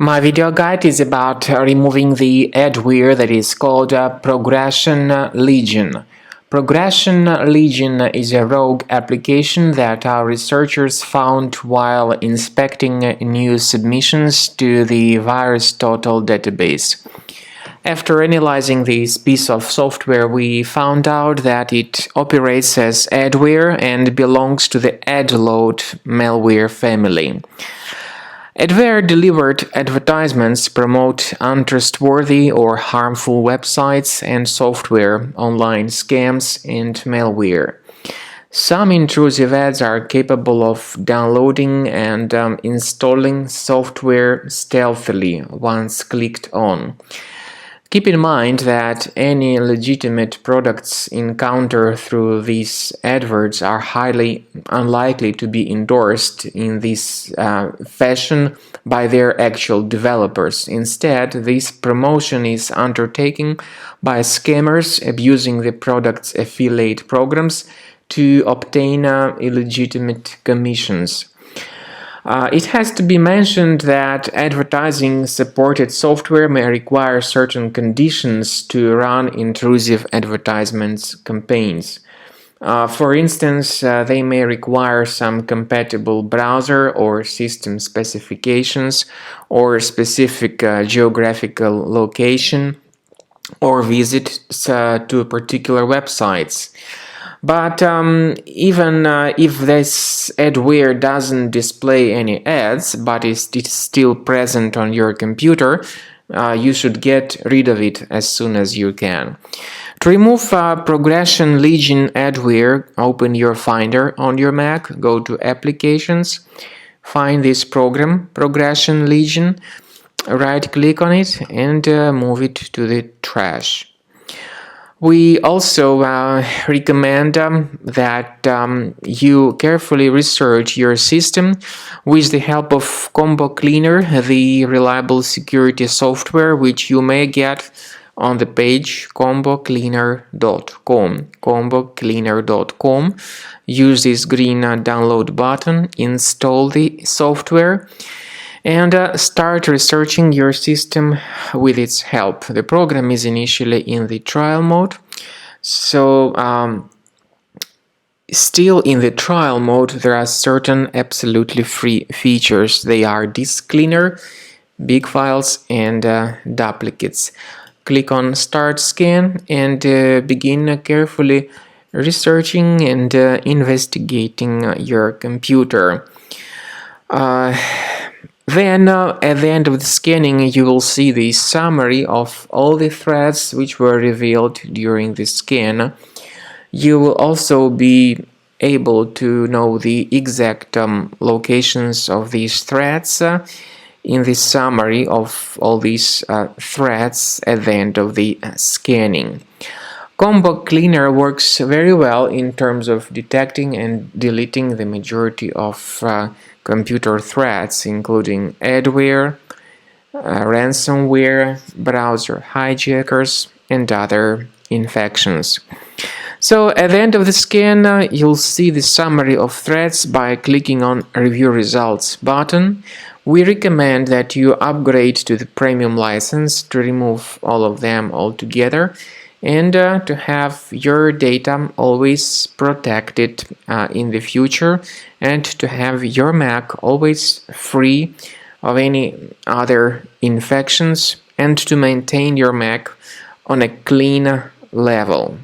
My video guide is about removing the adware that is called ProgressionLegion. ProgressionLegion is a rogue application that our researchers found while inspecting new submissions to the VirusTotal database. After analyzing this piece of software, we found out that it operates as adware and belongs to the adload malware family. Adware-delivered advertisements promote untrustworthy or harmful websites and software, online scams, and malware. Some intrusive ads are capable of downloading and installing software stealthily once clicked on. Keep in mind that any legitimate products encountered through these adverts are highly unlikely to be endorsed in this fashion by their actual developers. Instead, this promotion is undertaken by scammers abusing the product's affiliate programs to obtain illegitimate commissions. It has to be mentioned that advertising-supported software may require certain conditions to run intrusive advertisements campaigns. For instance, they may require some compatible browser or system specifications, or specific geographical location, or visit to particular websites. But even if this adware doesn't display any ads, but is still present on your computer, you should get rid of it as soon as you can. To remove ProgressionLegion adware, open your Finder on your Mac, go to Applications, find this program, ProgressionLegion, right-click on it and move it to the trash. We also recommend that you carefully research your system with the help of Combo Cleaner, the reliable security software which you may get on the page combocleaner.com. combocleaner.com. Use this green download button, install the software, and start researching your system with its help. The program is initially in the trial mode, so still in the trial mode there are certain absolutely free features. They are disk cleaner, big files, and duplicates. Click on Start Scan and begin carefully researching and investigating your computer. Then, at the end of the scanning, you will see the summary of all the threads which were revealed during the scan. You will also be able to know the exact locations of these threads in the summary of all these threads at the end of the scanning. Combo Cleaner works very well in terms of detecting and deleting the majority of computer threats, including adware, ransomware, browser hijackers, and other infections. So at the end of the scan, you'll see the summary of threats by clicking on Review Results button. We recommend that you upgrade to the premium license to remove all of them altogether, and to have your data always protected in the future, and to have your Mac always free of any other infections, and to maintain your Mac on a clean level.